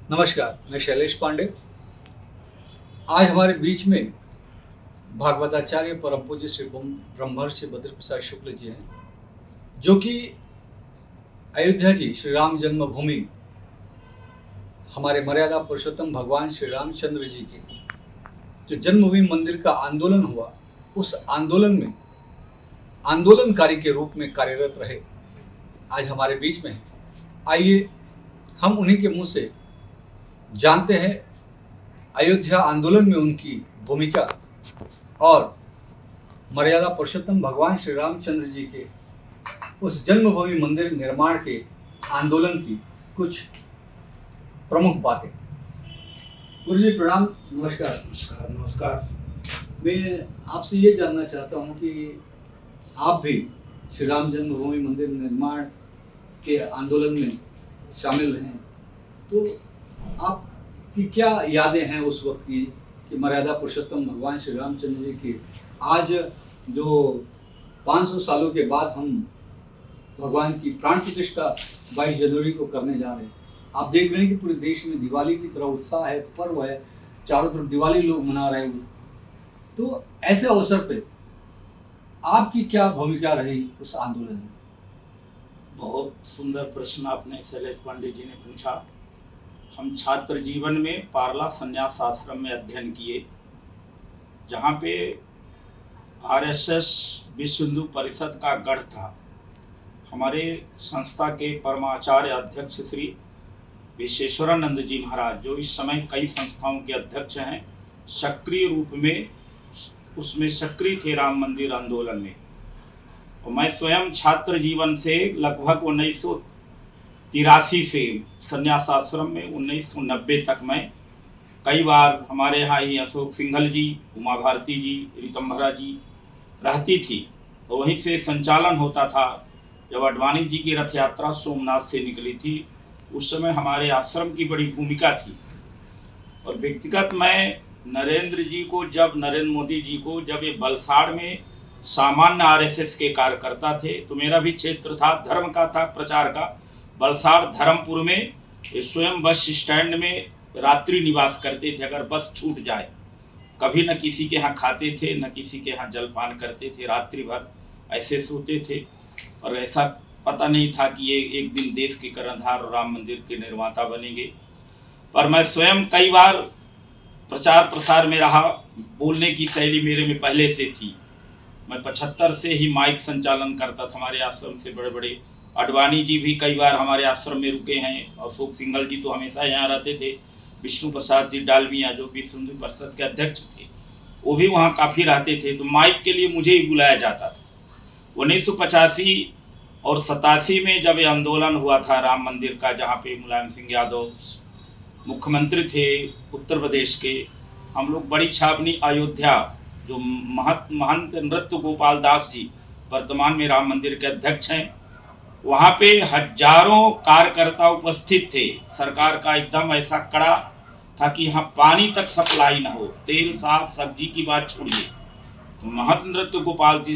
नमस्कार, मैं शैलेश पांडे। आज हमारे बीच में भागवताचार्य परम पूज्य श्री ब्रह्मर्षि बद्र प्रसाद शुक्ल जी हैं, जो कि अयोध्या जी श्री राम जन्मभूमि हमारे मर्यादा पुरुषोत्तम भगवान श्री रामचंद्र जी के जो जन्मभूमि मंदिर का आंदोलन हुआ, उस आंदोलन में आंदोलनकारी के रूप में कार्यरत रहे, आज हमारे बीच में हैं। आइए हम उन्हीं के मुंह से जानते हैं अयोध्या आंदोलन में उनकी भूमिका और मर्यादा पुरुषोत्तम भगवान श्री रामचंद्र जी के उस जन्मभूमि मंदिर निर्माण के आंदोलन की कुछ प्रमुख बातें। गुरु जी प्रणाम, नमस्कार। नमस्कार नमस्कार। मैं आपसे ये जानना चाहता हूँ कि आप भी श्री राम जन्मभूमि मंदिर निर्माण के आंदोलन में शामिल रहे, तो आपकी क्या यादें हैं उस वक्त की कि मर्यादा पुरुषोत्तम भगवान श्री रामचंद्र जी की आज जो 500 सालों के बाद हम भगवान की प्राण प्रतिष्ठा 22 जनवरी को करने जा रहे हैं। आप देख रहे हैं कि पूरे देश में दिवाली की तरह उत्साह है, पर्व है, चारों तरफ दिवाली लोग मना रहे हैं। तो ऐसे अवसर पे आपकी क्या भूमिका रही उस आंदोलन में? बहुत सुंदर प्रश्न आपने शैलेश पांडे जी ने पूछा। हम छात्र जीवन में पारला संन्यास आश्रम में अध्ययन किए, जहाँ पे आरएसएस विश्व हिंदू परिषद का गढ़ था। हमारे संस्था के परमाचार्य अध्यक्ष श्री विश्वेश्वरानंद जी महाराज, जो इस समय कई संस्थाओं के अध्यक्ष हैं, सक्रिय रूप में उसमें सक्रिय थे राम मंदिर आंदोलन में। और मैं स्वयं छात्र जीवन से लगभग 1983 से संन्यास आश्रम में 1990 तक मैं कई बार हमारे यहाँ ही अशोक सिंघल जी, उमा भारती जी, ऋतंभरा जी रहती थी, तो वहीं से संचालन होता था। जब अडवाणी जी की रथ यात्रा सोमनाथ से निकली थी, उस समय हमारे आश्रम की बड़ी भूमिका थी। और व्यक्तिगत मैं नरेंद्र मोदी जी को जब ये वलसाड़ में सामान्य आरएसएस के कार्यकर्ता थे, तो मेरा भी क्षेत्र था, धर्म का था, प्रचार का। वलसाड़ धर्मपुर में स्वयं बस स्टैंड में रात्रि निवास करते थे। अगर बस छूट जाए, कभी न किसी के यहाँ खाते थे, न किसी के यहाँ जलपान करते थे, रात्रि भर ऐसे सोते थे। और ऐसा पता नहीं था कि ये एक दिन देश के कर्णधार और राम मंदिर के निर्माता बनेंगे। पर मैं स्वयं कई बार प्रचार प्रसार में रहा, बोलने की शैली मेरे में पहले से थी। मैं 75 से ही माइक संचालन करता था हमारे आश्रम से। बड़े बड़े अडवाणी जी भी कई बार हमारे आश्रम में रुके हैं, अशोक सिंघल जी तो हमेशा यहाँ रहते थे, विष्णु प्रसाद जी डालमिया जो विश्व हिंदू परिषद के अध्यक्ष थे, वो भी वहाँ काफ़ी रहते थे। तो माइक के लिए मुझे ही बुलाया जाता था। 1985 और 87 में जब ये आंदोलन हुआ था राम मंदिर का, जहाँ पे मुलायम सिंह यादव मुख्यमंत्री थे उत्तर प्रदेश के, हम लोग बड़ी छावनी अयोध्या, जो महंत नृत्य गोपाल दास जी वर्तमान में राम मंदिर के अध्यक्ष हैं, वहाँ पे हजारों कार्यकर्ता उपस्थित थे। सरकार का एकदम ऐसा कड़ा था कि यहाँ पानी तक सप्लाई न हो, तेल साग सब्जी की बात छोड़िए। तो महंत नृत्य गोपाल जी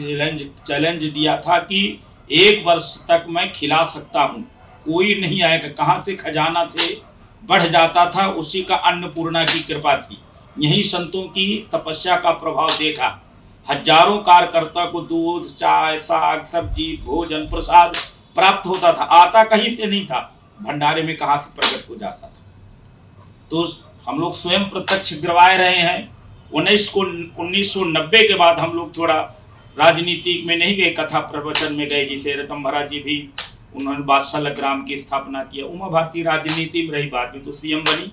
चैलेंज दिया था कि 1 वर्ष तक मैं खिला सकता हूँ, कोई नहीं आएगा। कहाँ से खजाना से बढ़ जाता था, उसी का अन्नपूर्णा की कृपा थी। यही संतों की तपस्या का प्रभाव देखा। हजारों कार्यकर्ता को दूध, चाय, साग सब्जी, भोजन, प्रसाद प्राप्त होता था। आता कहीं से नहीं था, भंडारे में कहाँ से प्रकट हो जाता था। तो हम लोग स्वयं प्रत्यक्ष गिरवाए रहे हैं। 1990 के बाद हम लोग थोड़ा राजनीति में नहीं गए, कथा प्रवचन में गए। जिसे ऋतंभरा जी भी, उन्होंने बादशाह ग्राम की स्थापना किया। उमा भारती राजनीति में रही, बाद में तो सीएम बनी।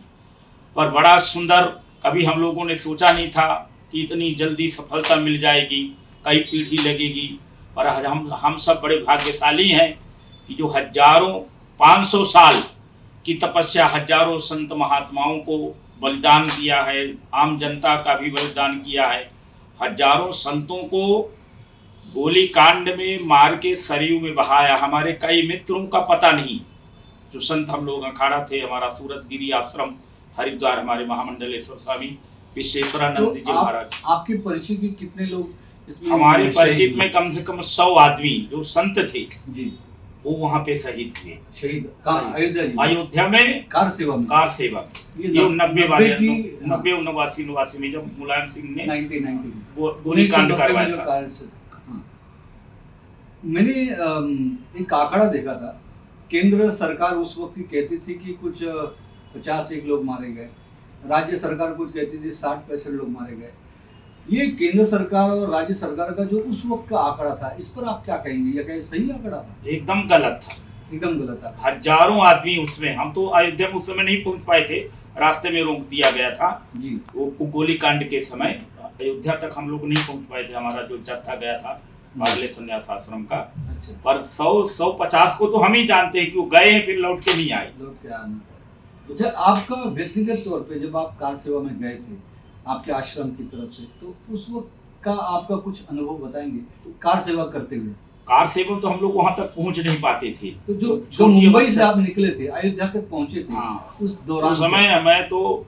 पर बड़ा सुंदर, कभी हम लोगों ने सोचा नहीं था कि इतनी जल्दी सफलता मिल जाएगी, कई पीढ़ी लगेगी। पर हम सब बड़े भाग्यशाली हैं कि जो हजारों 500 साल की तपस्या, हजारों संत महात्माओं को बलिदान किया है, आम जनता का भी बलिदान किया है। हजारों संतों को गोली कांड में मार के सरयू में बहाया। हमारे कई मित्रों का पता नहीं, जो संत हम लोग अखाड़ा थे, हमारा सूरतगिरी आश्रम हरिद्वार, हमारे महामंडलेश्वर स्वामी विश्वेश्वरानंद जी महाराज। आपके परिचित में कितने लोग इसमें? हमारे परिचित में कम से कम 100 आदमी जो संत थे जी, वो वहाँ पे शहीद हुए। शहीद कहाँ? अयोध्या जी में? अयोध्या में कार सेवा में? कार सेवा में। ये ये 90 वाले की 90 89 में जब मुलायम सिंह ने 1990 गोलीकांड करवाया था। हाँ। मैंने एक आंकड़ा देखा था, केंद्र सरकार उस वक्त की कहती थी कि कुछ 50 लोग मारे गए, राज्य सरकार कुछ कहती थी 60-65 लोग मारे गए। ये केंद्र सरकार और राज्य सरकार का जो उस वक्त का आंकड़ा था, इस पर आप क्या कहेंगे? ये क्या सही आंकड़ा था? एकदम गलत था, एकदम गलत था। हजारों आदमी उसमें, हम तो अयोध्या में उस समय नहीं पहुंच पाए थे, रास्ते में रोक दिया गया था जी। वो गोलीकांड के समय अयोध्या तक हम लोग नहीं पहुंच पाए थे, हमारा जो जत्था गया था पार्ले संन्यास आश्रम का। अच्छा। पर 150 को तो हम ही जानते हैं कि वो गए हैं, फिर लौट के नहीं आए। लौट के आने पर अच्छा, आपका व्यक्तिगत तौर पे जब आप कार सेवा में गए थे आपके आश्रम की तरफ से, तो उस वक्त का आपका कुछ अनुभव बताएंगे कार सेवा करते हुए? कार सेवक तो हम लोग वहां तक पहुंच नहीं पाते थे। तो जो मुंबई से आप निकले थे, अयोध्या तक पहुंचे थे, हाँ, उस दौरान उस समय मैं तो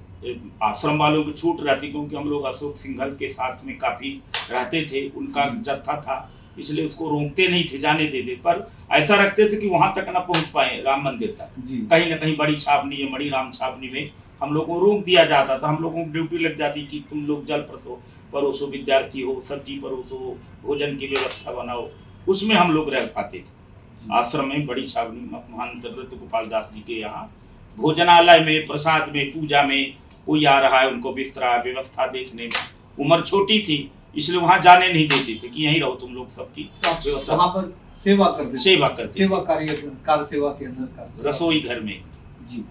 आश्रम वालों की छूट रहती, क्योंकि हम लोग अशोक सिंघल के साथ में काफी रहते थे, उनका जत्था था, इसलिए उसको रोकते नहीं थे, जाने देते, पर ऐसा रखते थे कि वहां तक ना पहुंच पाए राम मंदिर तक। कहीं ना कहीं बड़ी छावनी है, बड़ी राम छावनी में हम लोगों को रोक दिया जाता था। हम लोगों को ड्यूटी लग जाती कि तुम लोग जल परोसो, विद्यार्थी हो, सब्जी परोसो, भोजन की व्यवस्था बनाओ, उसमें हम लोग रह पाते थे। आश्रम में बड़ी छावनी, महान दत्त गोपाल दास जी के यहाँ भोजनालय में, प्रसाद में, पूजा में कोई आ रहा है, उनको बिस्तरा व्यवस्था देखने में उम्र छोटी थी, इसलिए वहां जाने नहीं देते थे कि यहीं रहो तुम लोग सबकी व्यवस्था। वहां पर सेवा करते, सेवा करते, सेवा कार्य कार सेवा के अंदर रसोई घर में। जी।